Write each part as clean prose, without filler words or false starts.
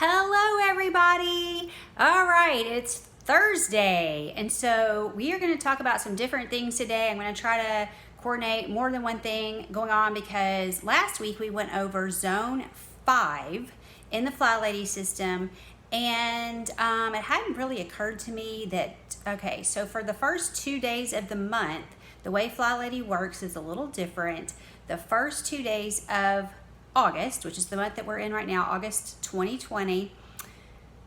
Hello everybody! All right, it's Thursday, and so we are going to talk about some different things today. I'm going to try to coordinate more than one thing going on because last week we went over Zone 5 in the FlyLady system, and it hadn't really occurred to me that, okay, so for the first 2 days of the month, the way FlyLady works is a little different. The first 2 days of August, which is the month that we're in right now, August 2020.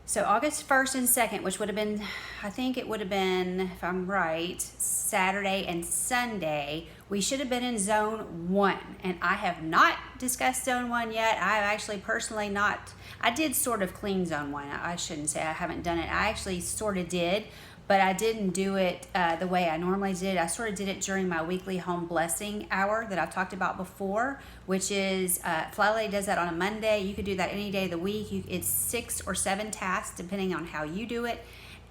So August 1st and 2nd, which would have been, I think it would have been, if I'm right, Saturday and Sunday, we should have been in Zone 1. And I have not discussed Zone 1 yet. I have actually personally not, I did sort of clean Zone 1. I shouldn't say I haven't done it. I actually sort of did, but I didn't do it the way I normally did. I sort of did it during my weekly home blessing hour that I've talked about before, which is FlyLady does that on a Monday. You could do that any day of the week. It's 6 or 7 tasks depending on how you do it,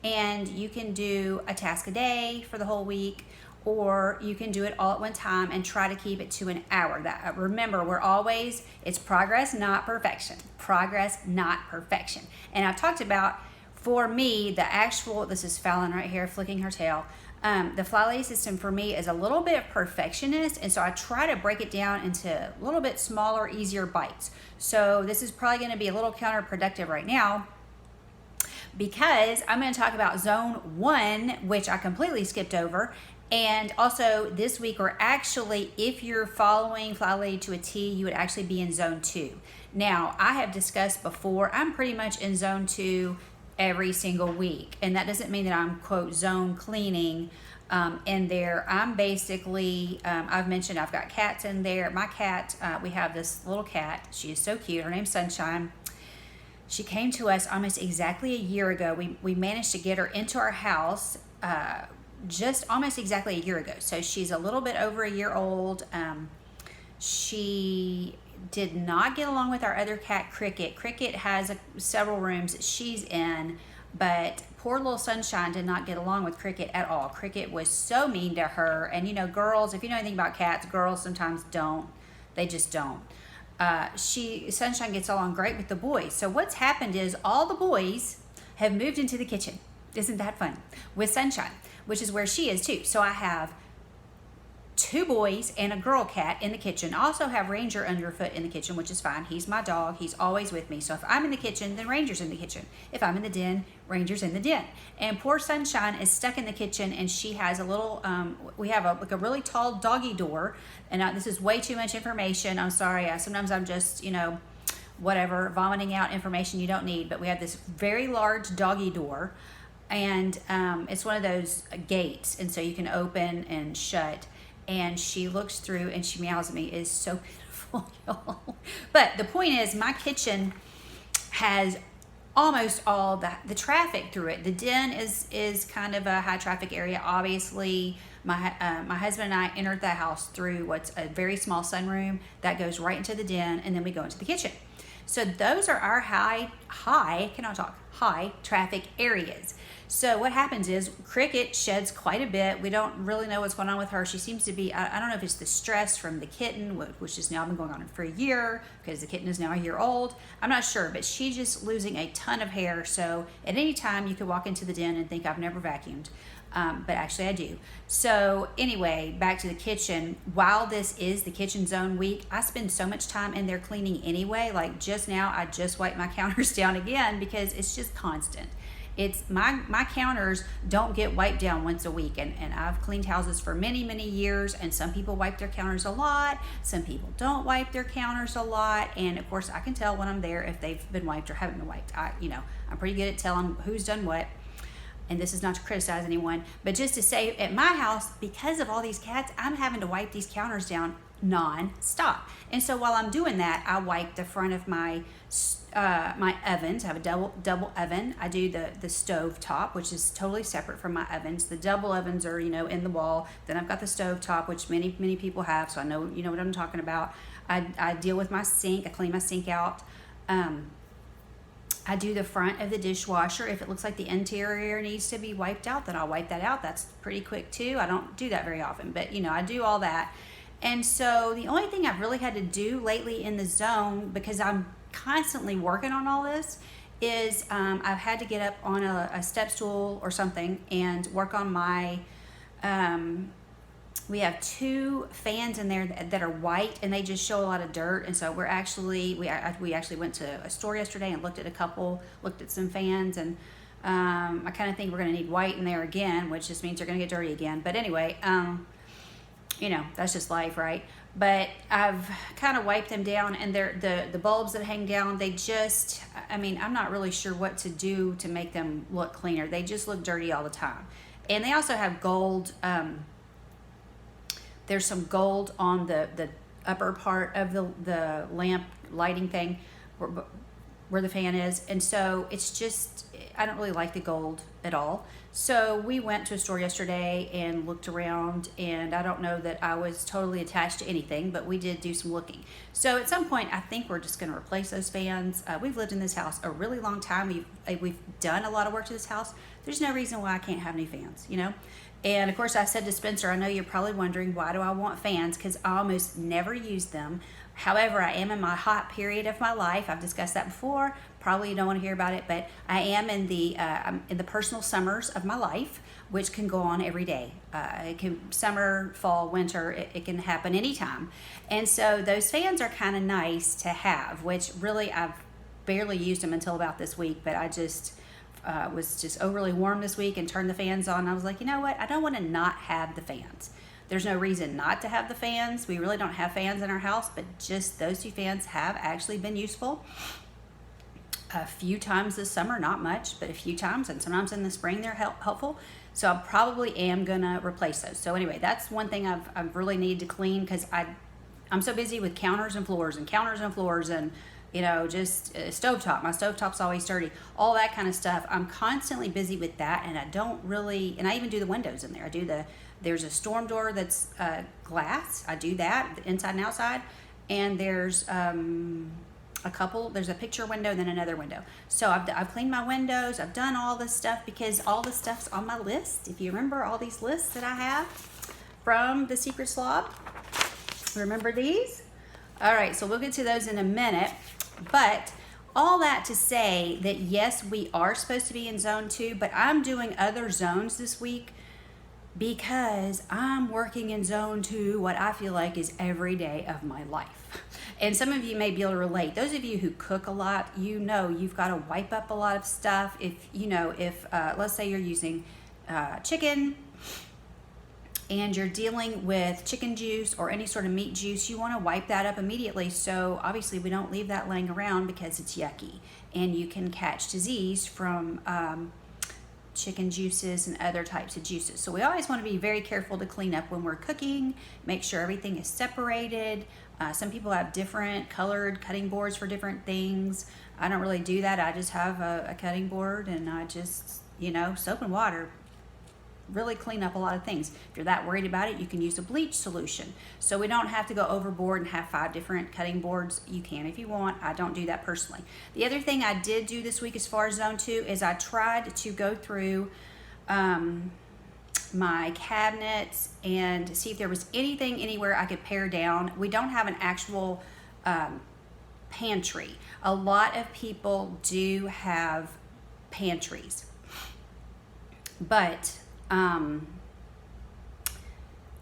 and you can do a task a day for the whole week, or you can do it all at one time and try to keep it to an hour. That remember, it's progress, not perfection. Progress, not perfection. And I've talked about, for me, this is Fallon right here flicking her tail. The FlyLady system for me is a little bit perfectionist, and so I try to break it down into a little bit smaller, easier bites. So this is probably going to be a little counterproductive right now because I'm going to talk about Zone 1, which I completely skipped over. And also this week, or actually if you're following FlyLady to a T, you would actually be in Zone 2. Now, I have discussed before, I'm pretty much in Zone 2 every single week, and that doesn't mean that I'm quote zone cleaning in there. I'm basically I've mentioned I've got cats in there. My cat, we have this little cat. She is so cute. Her name's Sunshine. She came to us almost exactly a year ago. We managed to get her into our house just almost exactly a year ago. So she's a little bit over a year old. She did not get along with our other cat, Cricket. Cricket has several rooms that she's in, but poor little Sunshine did not get along with Cricket at all. Cricket was so mean to her, and you know, girls, if you know anything about cats, girls sometimes don't. They just don't. Sunshine gets along great with the boys. So what's happened is all the boys have moved into the kitchen. Isn't that fun? With Sunshine, which is where she is too. So I have 2 boys and a girl cat in the kitchen. I also have Ranger underfoot in the kitchen, which is fine. He's my dog. He's always with me. So if I'm in the kitchen, then Ranger's in the kitchen. If I'm in the den, Ranger's in the den. And poor Sunshine is stuck in the kitchen, and she has a little, we have a really tall doggy door. And this is way too much information. I'm sorry. Sometimes I'm just, whatever, vomiting out information you don't need. But we have this very large doggy door, and it's one of those gates. And so you can open and shut. And she looks through and she meows at me. It is so beautiful, y'all. But the point is, my kitchen has almost all the traffic through it. The den is kind of a high traffic area. Obviously, my husband and I entered the house through what's a very small sunroom that goes right into the den, and then we go into the kitchen. So those are our high traffic areas. So what happens is Cricket sheds quite a bit. We don't really know what's going on with her. She seems to be, I don't know if it's the stress from the kitten, which has now been going on for a year because the kitten is now a year old. I'm not sure, but she's just losing a ton of hair. So at any time you could walk into the den and think I've never vacuumed. But actually I do. So anyway, back to the kitchen. While this is the kitchen zone week, I spend so much time in there cleaning anyway. Like just now, I just wiped my counters down again because it's just constant. It's my counters don't get wiped down once a week, and I've cleaned houses for many years, and some people wipe their counters a lot, some people don't wipe their counters a lot, and of course I can tell when I'm there if they've been wiped or haven't been wiped. I'm pretty good at telling who's done what. And this is not to criticize anyone, but just to say, at my house, because of all these cats, I'm having to wipe these counters down non-stop. And so while I'm doing that, I wipe the front of my ovens. I have a double oven. I do the stove top, which is totally separate from my ovens. The double ovens are in the wall. Then I've got the stove top, which many people have, so I know what I'm talking about. I deal with my sink. I clean my sink out. I do the front of the dishwasher. If it looks like the interior needs to be wiped out, then I'll wipe that out. That's pretty quick too. I don't do that very often, but I do all that. And so the only thing I've really had to do lately in the zone, because I'm constantly working on all this, is I've had to get up on a step stool or something and work on my, we have 2 fans in there that are white, and they just show a lot of dirt. And so we actually went to a store yesterday and looked at some fans, and I kind of think we're going to need white in there again, which just means they're going to get dirty again. But anyway, that's just life, right? But I've kind of wiped them down, and the bulbs that hang down, they just, I'm not really sure what to do to make them look cleaner. They just look dirty all the time. And they also have gold, there's some gold on the upper part of the lamp lighting thing where the fan is. And so it's just, I don't really like the gold at all. So we went to a store yesterday and looked around, and I don't know that I was totally attached to anything, but we did do some looking. So at some point, I think we're just going to replace those fans. We've lived in this house a really long time. We've done a lot of work to this house. There's no reason why I can't have new fans, And of course, I said to Spencer, I know you're probably wondering, why do I want fans? Because I almost never use them. However, I am in my hot period of my life. I've discussed that before. Probably you don't want to hear about it, but I am in the personal summers of my life, which can go on every day. It can summer, fall, winter. It can happen anytime. And so those fans are kind of nice to have, which really I've barely used them until about this week, but I just was just overly warm this week and turned the fans on. I was like, you know what? I don't want to not have the fans. There's no reason not to have the fans. We really don't have fans in our house, but just those 2 fans have actually been useful. A few times this summer, not much, but a few times, and sometimes in the spring they're helpful. So I probably am gonna replace those. So anyway, that's one thing I've really need to clean, because I'm so busy with counters and floors and just stovetop. My stovetop's always dirty. All that kind of stuff. I'm constantly busy with that, and I even do the windows in there. There's a storm door that's glass. I do that, the inside and outside. And there's there's a picture window, then another window. So I've cleaned my windows. I've done all this stuff because all this stuff's on my list. If you remember all these lists that I have from the Secret Slob, remember these? All right, so we'll get to those in a minute. But all that to say that yes, we are supposed to be in zone 2, but I'm doing other zones this week because I'm working in zone 2, what I feel like is every day of my life. And some of you may be able to relate. Those of you who cook a lot, you've got to wipe up a lot of stuff. If let's say you're using chicken and you're dealing with chicken juice or any sort of meat juice, you want to wipe that up immediately. So obviously we don't leave that laying around because it's yucky, and you can catch disease from chicken juices and other types of juices. So we always want to be very careful to clean up when we're cooking, make sure everything is separated. Some people have different colored cutting boards for different things. I don't really do that. I just have a cutting board, and I just, soap and water really clean up a lot of things. If you're that worried about it, you can use a bleach solution. So we don't have to go overboard and have 5 different cutting boards. You can if you want. I don't do that personally. The other thing I did do this week as far as zone 2 is I tried to go through my cabinets and see if there was anything anywhere I could pare down. We don't have an actual pantry. A lot of people do have pantries, but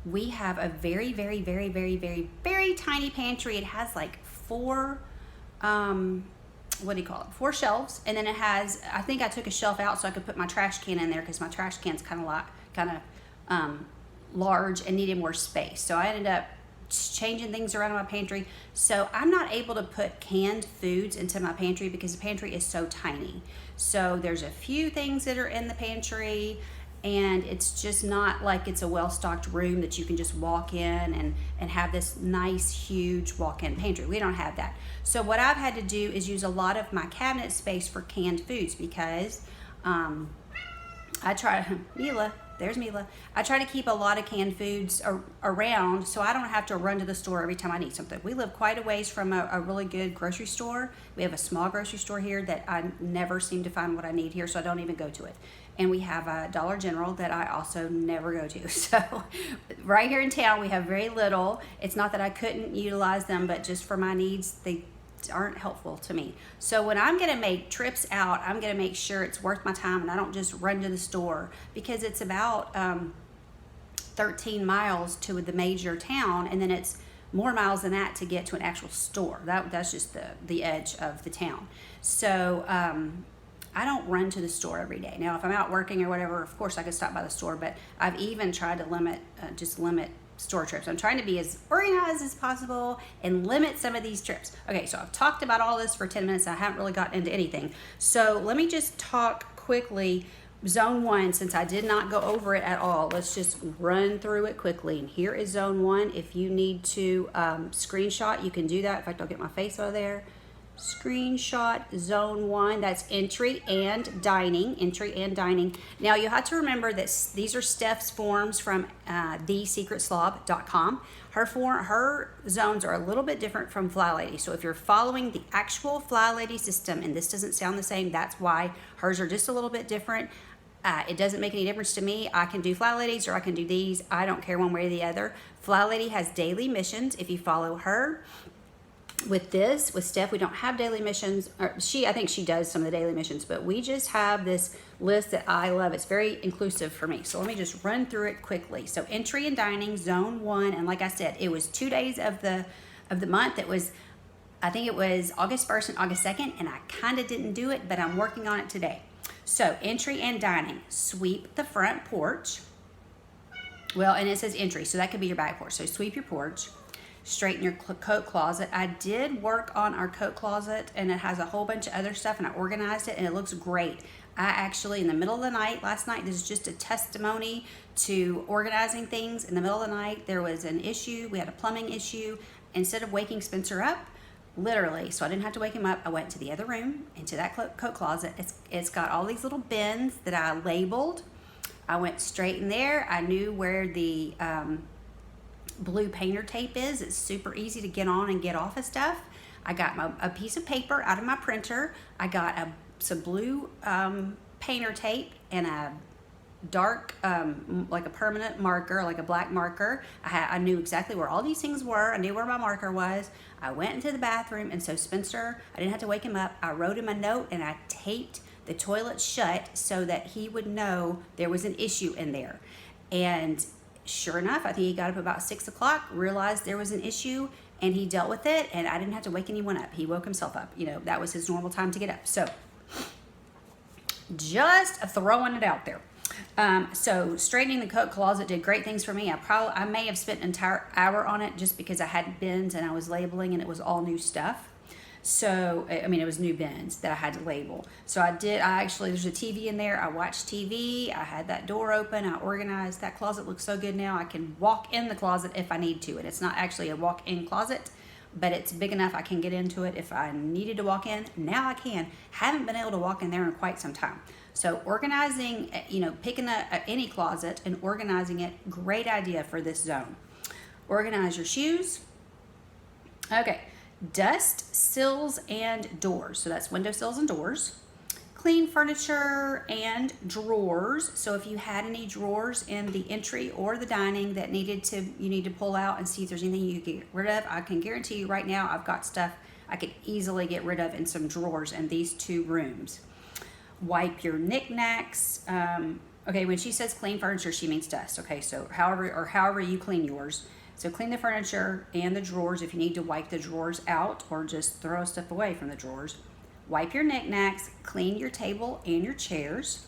we have a very, very, very, very, very, very tiny pantry. It has like 4, 4 shelves, and then it has, I think I took a shelf out so I could put my trash can in there because my trash can's kind of large and needed more space. So I ended up changing things around in my pantry. So I'm not able to put canned foods into my pantry because the pantry is so tiny. So there's a few things that are in the pantry, and it's just not like it's a well-stocked room that you can just walk in and have this nice huge walk-in pantry. We don't have that. So what I've had to do is use a lot of my cabinet space for canned foods because I try, there's Mila. I try to keep a lot of canned foods around so I don't have to run to the store every time I need something. We live quite a ways from a really good grocery store. We have a small grocery store here that I never seem to find what I need here, so I don't even go to it. And we have a Dollar General that I also never go to. So right here in town, we have very little. It's not that I couldn't utilize them, but just for my needs, aren't helpful to me. So when I'm going to make trips out, I'm going to make sure it's worth my time and I don't just run to the store, because it's about 13 miles to the major town, and then it's more miles than that to get to an actual store. That's just the edge of the town. So I don't run to the store every day. Now, if I'm out working or whatever, of course I could stop by the store, but I've even tried to limit store trips. I'm trying to be as organized as possible and limit some of these trips. Okay, so I've talked about all this for 10 minutes. I haven't really gotten into anything. So let me just talk quickly. Zone 1, since I did not go over it at all, let's just run through it quickly. And here is Zone 1. If you need to screenshot, you can do that. In fact, I'll get my face out of there. Screenshot Zone 1. That's entry and dining. Entry and dining. Now, you have to remember that these are Steph's forms from thesecretslob.com. Her zones are a little bit different from FlyLady. So if you're following the actual FlyLady system, and this doesn't sound the same, that's why hers are just a little bit different. It doesn't make any difference to me. I can do FlyLadies or I can do these. I don't care one way or the other. FlyLady has daily missions. If you follow her, with Steph, we don't have daily missions. I think she does some of the daily missions, but we just have this list that I love. It's very inclusive for me. So let me just run through it quickly. So entry and dining, Zone 1, and like I said, it was 2 days of the month. I think it was August 1st and August 2nd, and I kind of didn't do it, but I'm working on it today. So entry and dining, sweep the front porch. Well, and it says entry, so that could be your back porch. So sweep your porch. Straighten your coat closet. I did work on our coat closet, and it has a whole bunch of other stuff, and I organized it, and it looks great. I actually, in the middle of the night, last night, this is just a testimony to organizing things. In the middle of the night, there was an issue. We had a plumbing issue. Instead of waking Spencer up, literally, so I didn't have to wake him up, I went to the other room, into that coat closet. It's got all these little bins that I labeled. I went straight in there. I knew where the blue painter tape is. It's super easy to get on and get off of stuff. I got a piece of paper out of my printer. I got some blue painter tape and a dark, like a permanent marker, like a black marker. I knew exactly where all these things were. I knew where my marker was. I went into the bathroom, and so Spencer, I didn't have to wake him up. I wrote him a note, and I taped the toilet shut so that he would know there was an issue in there. And sure enough, I think he got up about 6 o'clock, realized there was an issue, and he dealt with it, and I didn't have to wake anyone up. He woke himself up. That was his normal time to get up. So just throwing it out there. So straightening the coat closet did great things for me. I may have spent an entire hour on it just because I had bins and I was labeling, and it was all new stuff. So, it was new bins that I had to label. So there's a TV in there. I watched TV. I had that door open. I organized. That closet looks so good now. I can walk in the closet if I need to. And it's not actually a walk-in closet, but it's big enough I can get into it if I needed to walk in. Now I can. Haven't been able to walk in there in quite some time. So organizing, picking any closet and organizing it, great idea for this zone. Organize your shoes. Okay. Dust sills and doors. So that's window sills and doors. Clean furniture and drawers. So if you had any drawers in the entry or the dining that you need to pull out and see if there's anything you can get rid of, I can guarantee you right now I've got stuff I could easily get rid of in some drawers in these 2 rooms. Wipe your knickknacks. Okay, when she says clean furniture, she means dust. Okay, so however you clean yours. So clean the furniture and the drawers if you need to wipe the drawers out or just throw stuff away from the drawers. Wipe your knickknacks, clean your table and your chairs.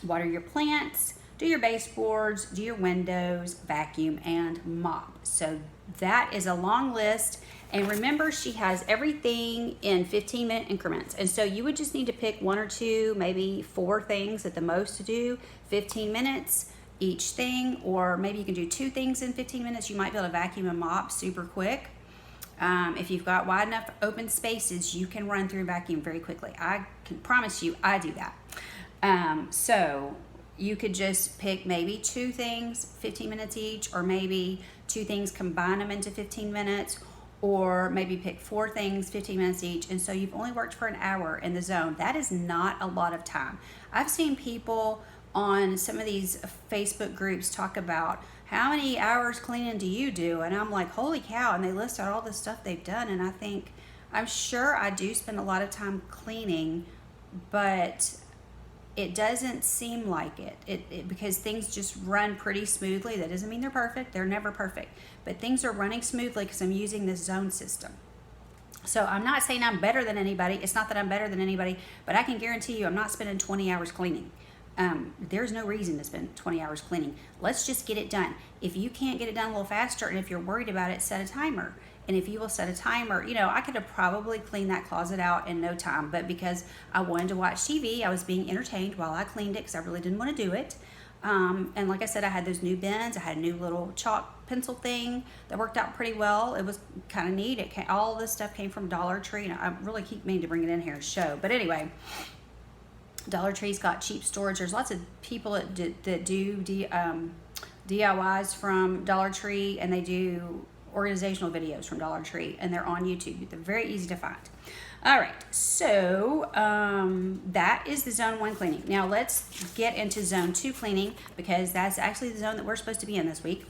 Water your plants, do your baseboards, do your windows, vacuum, and mop. So that is a long list. And remember, she has everything in 15-minute increments. And so you would just need to pick 1 or 2, maybe 4 things at the most to do, 15 minutes. Each thing, or maybe you can do 2 things in 15 minutes. You might be able to vacuum and mop super quick. If you've got wide enough open spaces, you can run through and vacuum very quickly. I can promise you I do that. So you could just pick maybe 2 things, 15 minutes each, or maybe 2 things, combine them into 15 minutes, or maybe pick 4 things, 15 minutes each. And so you've only worked for an hour in the zone. That is not a lot of time. I've seen people on some of these Facebook groups talk about how many hours cleaning do you do? And I'm like, holy cow. And they list out all the stuff they've done. And I think, I'm sure I do spend a lot of time cleaning, but it doesn't seem like it because things just run pretty smoothly. That doesn't mean they're perfect. They're never perfect. But things are running smoothly because I'm using this zone system. So I'm not saying I'm better than anybody. It's not that I'm better than anybody, but I can guarantee you I'm not spending 20 hours cleaning. There's no reason to spend 20 hours cleaning. Let's just get it done. If you can't get it done a little faster, and if you're worried about it, set a timer. And if you will set a timer, I could have probably cleaned that closet out in no time, but because I wanted to watch TV, I was being entertained while I cleaned it because I really didn't want to do it. And like I said, I had those new bins. I had a new little chalk pencil thing that worked out pretty well. It was kind of neat. All this stuff came from Dollar Tree, and I really keep meaning to bring it in here and show. But anyway, Dollar Tree's got cheap storage. There's lots of people that do DIYs from Dollar Tree, and they do organizational videos from Dollar Tree, and they're on YouTube. They're very easy to find. All right, so that is the zone 1 cleaning. Now let's get into zone 2 cleaning, because that's actually the zone that we're supposed to be in this week.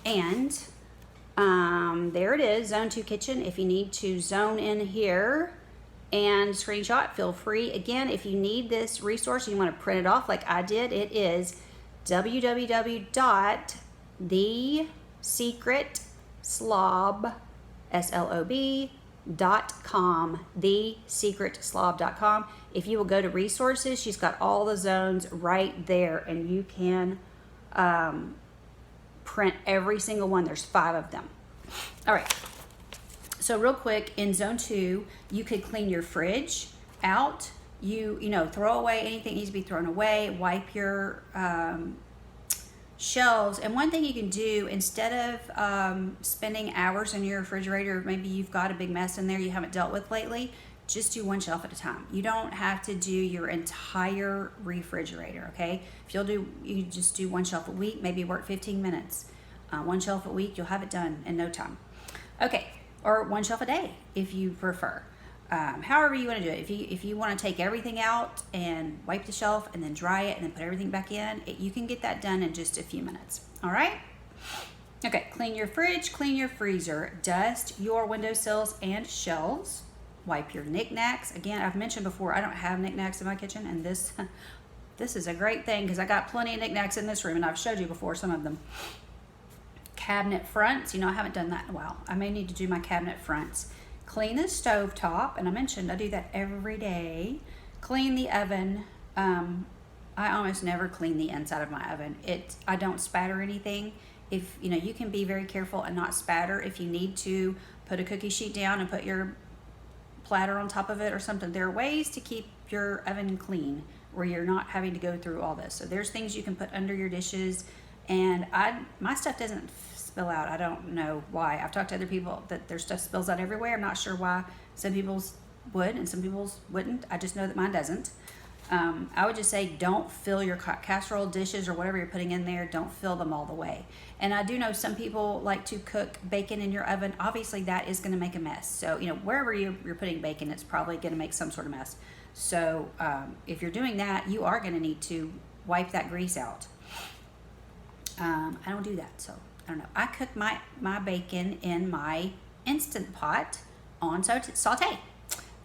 And there it is, zone 2 kitchen. If you need to zone in here and screenshot, feel free. Again, if you need this resource and you want to print it off like I did, it is thesecretslob.com, thesecretslob.com. If you will go to resources, she's got all the zones right there, and you can print every single one. There's 5 of them. All right. So real quick, in zone 2, you could clean your fridge out. You throw away anything that needs to be thrown away. Wipe your shelves. And one thing you can do, instead of spending hours in your refrigerator, maybe you've got a big mess in there you haven't dealt with lately, just do one shelf at a time. You don't have to do your entire refrigerator, okay? If you just do one shelf a week, maybe work 15 minutes. One shelf a week, you'll have it done in no time. Okay, or one shelf a day if you prefer. However you want to do it. If you want to take everything out and wipe the shelf and then dry it and then put everything back in, you can get that done in just a few minutes. All right? Okay, clean your fridge, clean your freezer, dust your windowsills and shelves, wipe your knickknacks. Again, I've mentioned before, I don't have knickknacks in my kitchen, and this is a great thing because I got plenty of knickknacks in this room, and I've showed you before some of them. Cabinet fronts, I haven't done that in a while. I may need to do my cabinet fronts. Clean the stove top, and I mentioned I do that every day. Clean the oven. I almost never clean the inside of my oven. I don't spatter anything. If you can be very careful and not spatter. If you need to put a cookie sheet down and put your platter on top of it or something, there are ways to keep your oven clean where you're not having to go through all this. So there's things you can put under your dishes, and my stuff doesn't spill out. I don't know why. I've talked to other people that their stuff spills out everywhere. I'm not sure why. Some people's would and some people's wouldn't. I just know that mine doesn't. I would just say don't fill your casserole dishes or whatever you're putting in there, don't fill them all the way. And I do know some people like to cook bacon in your oven. Obviously that is going to make a mess. So wherever you're putting bacon, it's probably going to make some sort of mess. So if you're doing that, you are going to need to wipe that grease out. I don't do that, so I don't know. I cook my bacon in my Instant Pot on saute,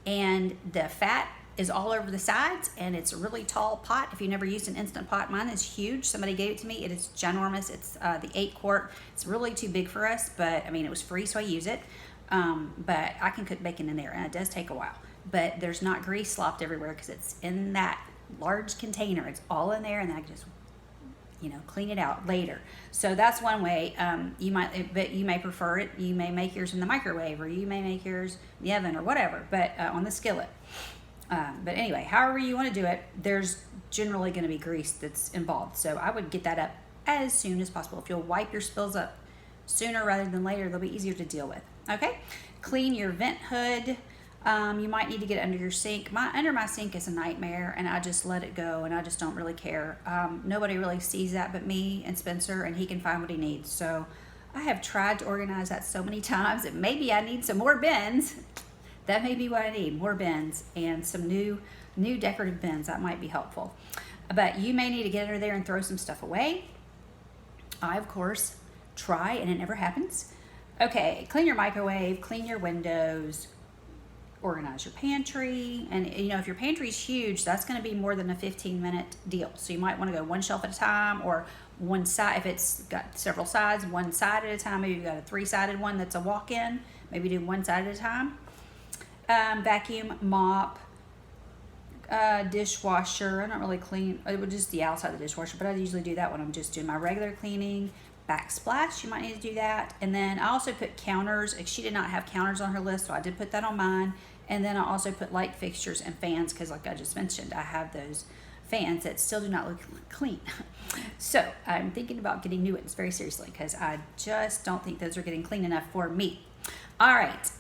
and the fat is all over the sides, and it's a really tall pot. If you've never used an Instant Pot, mine is huge. Somebody gave it to me. It is ginormous. It's the 8-quart. It's really too big for us, but it was free, so I use it. But I can cook bacon in there, and it does take a while. But there's not grease slopped everywhere because it's in that large container. It's all in there, and then I just clean it out later. So that's one way. You may prefer it. You may make yours in the microwave, or you may make yours in the oven or whatever, but on the skillet. But anyway, however you want to do it, there's generally going to be grease that's involved. So I would get that up as soon as possible. If you'll wipe your spills up sooner rather than later, they'll be easier to deal with. Okay, clean your vent hood. You might need to get it under your sink. Under my sink is a nightmare, and I just let it go, and I just don't really care. Nobody really sees that but me and Spencer, and he can find what he needs. So I have tried to organize that so many times that maybe I need some more bins. That may be what I need, more bins and some new decorative bins. That might be helpful. But you may need to get under there and throw some stuff away. I, of course, try and it never happens. Okay, clean your microwave, clean your windows, organize your pantry. And if your pantry is huge, that's going to be more than a 15-minute deal. So you might want to go one shelf at a time, or one side. If it's got several sides, one side at a time. Maybe you've got a 3-sided one that's a walk-in. Maybe do one side at a time. Vacuum, mop, dishwasher. I don't really clean, it would just the outside of the dishwasher, but I usually do that when I'm just doing my regular cleaning. Backsplash, you might need to do that. And then I also put counters. She did not have counters on her list, so I did put that on mine. And then I also put light fixtures and fans, because like I just mentioned, I have those fans that still do not look clean. So I'm thinking about getting new ones very seriously, because I just don't think those are getting clean enough for me. All right,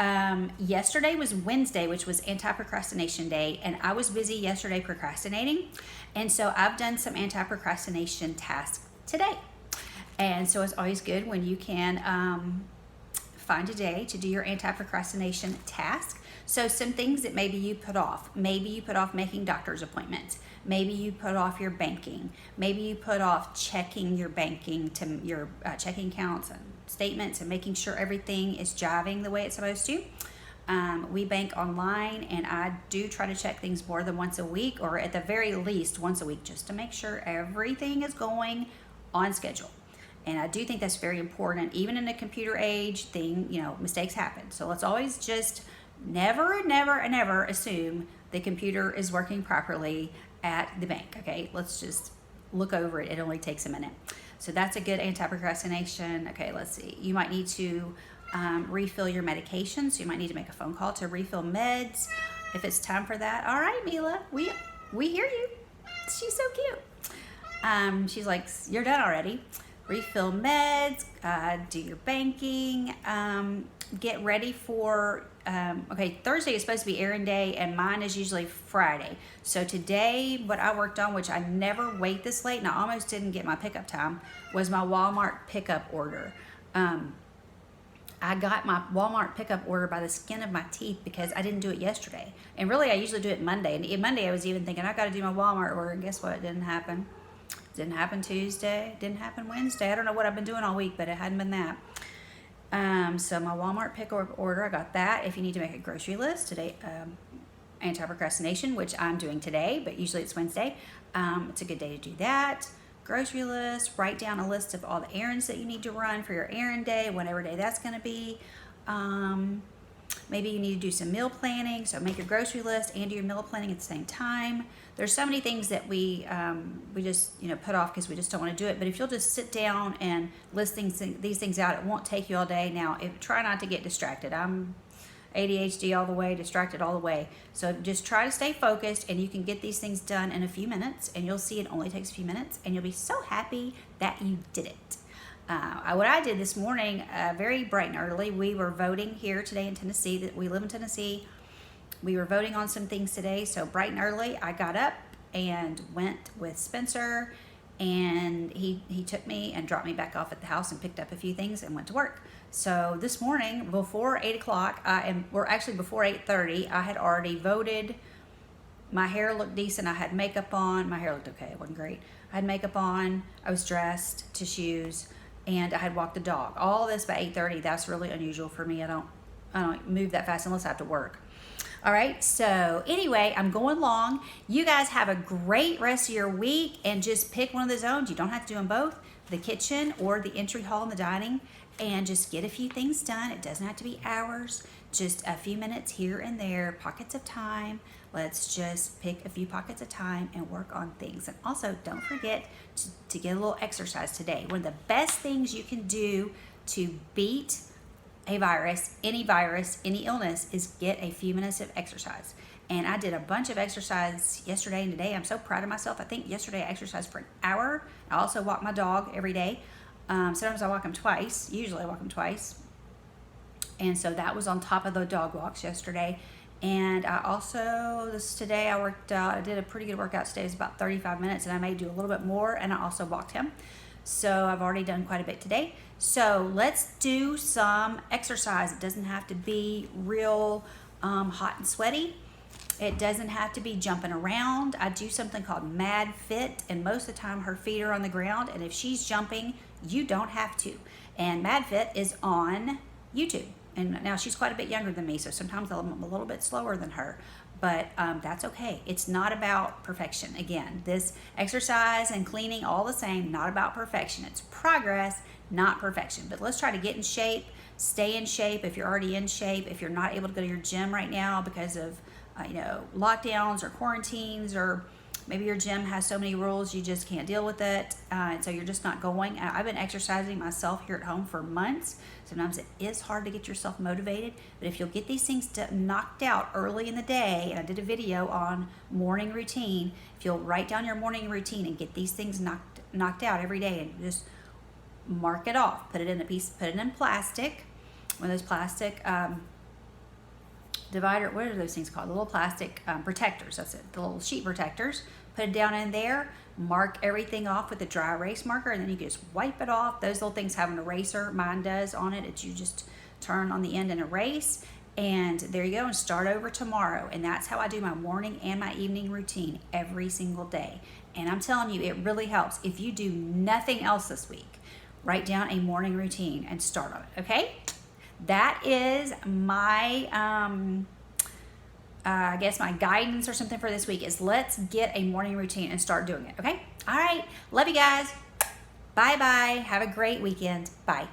yesterday was Wednesday, which was anti-procrastination day, and I was busy yesterday procrastinating, and so I've done some anti-procrastination tasks today. And so it's always good when you can find a day to do your anti-procrastination task. So some things that maybe you put off. Maybe you put off making doctor's appointments. Maybe you put off your banking. Maybe you put off checking your banking to your checking accounts and statements and making sure everything is jiving the way it's supposed to. We bank online, and I do try to check things more than once a week, or at the very least once a week, just to make sure everything is going on schedule. And I do think that's very important. Even in the computer age thing, mistakes happen. So let's always just never assume the computer is working properly at the bank, okay? Let's just look over it. It only takes a minute. So that's a good anti-procrastination. Okay, let's see. You might need to refill your medication. So you might need to make a phone call to refill meds if it's time for that. All right, Mila, we hear you. She's so cute. She's like, you're done already. Refill meds, do your banking, get ready for, Thursday is supposed to be errand day, and mine is usually Friday. So today, what I worked on, which I never wait this late, and I almost didn't get my pickup time, was my Walmart pickup order. I got my Walmart pickup order by the skin of my teeth because I didn't do it yesterday. And really, I usually do it Monday. And Monday, I was even thinking, I got to do my Walmart order, and guess what? It didn't happen. Didn't happen Tuesday, didn't happen Wednesday. I don't know what I've been doing all week, but it hadn't been that. So my Walmart pickup order, I got that. If you need to make a grocery list today, anti-procrastination, which I'm doing today, but usually it's Wednesday. It's a good day to do that. Grocery list, write down a list of all the errands that you need to run for your errand day, whatever day that's going to be. Maybe you need to do some meal planning, so make your grocery list and do your meal planning at the same time. There's so many things that we just put off because we just don't want to do it. But if you'll just sit down and list these things out, it won't take you all day. Now, try not to get distracted. I'm ADHD all the way, distracted all the way. So just try to stay focused, and you can get these things done in a few minutes, and you'll see it only takes a few minutes, and you'll be so happy that you did it. What I did this morning, very bright and early, we were voting here today in Tennessee. That we live in Tennessee. We were voting on some things today, so bright and early, I got up and went with Spencer, and he took me and dropped me back off at the house and picked up a few things and went to work. So this morning, before 8 o'clock, before 8:30, I had already voted. My hair looked decent. I had makeup on. My hair looked okay. It wasn't great. I had makeup on. I was dressed to shoes, and I had walked the dog. All this by 8:30. That's really unusual for me. I don't move that fast unless I have to work. All right, so anyway, I'm going long. You guys have a great rest of your week, and just pick one of the zones. You don't have to do them both, the kitchen or the entry hall and the dining, and just get a few things done. It doesn't have to be hours, just a few minutes here and there, pockets of time. Let's just pick a few pockets of time and work on things. And also, don't forget to get a little exercise today. One of the best things you can do to beat a virus, any illness, is get a few minutes of exercise. And I did a bunch of exercise yesterday and today. I'm so proud of myself. I think yesterday I exercised for an hour. I also walk my dog every day. Sometimes I walk him twice. Usually I walk him twice. And so that was on top of the dog walks yesterday. And I also, today I worked out. I did a pretty good workout today. It was about 35 minutes, and I may do a little bit more. And I also walked him. So I've already done quite a bit today. So let's do some exercise. It doesn't have to be real hot and sweaty. It doesn't have to be jumping around. I do something called Mad Fit, and most of the time her feet are on the ground, and if she's jumping, You don't have to. And MadFit is on YouTube. And now she's quite a bit younger than me, so sometimes I'm a little bit slower than her. But that's okay. It's not about perfection. Again, this exercise and cleaning, all the same, not about perfection. It's progress, not perfection. But let's try to get in shape, stay in shape if you're already in shape. If you're not able to go to your gym right now because of lockdowns or quarantines, or maybe your gym has so many rules you just can't deal with it, and so you're just not going. I've been exercising myself here at home for months. Sometimes it is hard to get yourself motivated, but if you'll get these things knocked out early in the day, and I did a video on morning routine, if you'll write down your morning routine and get these things knocked out every day and just mark it off, put it in plastic, one of those plastic divider, what are those things called? The little plastic protectors, that's it, the little sheet protectors. Put it down in there, mark everything off with a dry erase marker, and then you can just wipe it off. Those little things have an eraser, mine does, on it. It's you just turn on the end and erase, and there you go, and start over tomorrow. And that's how I do my morning and my evening routine every single day. And I'm telling you, it really helps. If you do nothing else this week, write down a morning routine and start on it, okay? That is my, I guess my guidance or something for this week is let's get a morning routine and start doing it, okay? All right, love you guys. Bye-bye. Have a great weekend. Bye.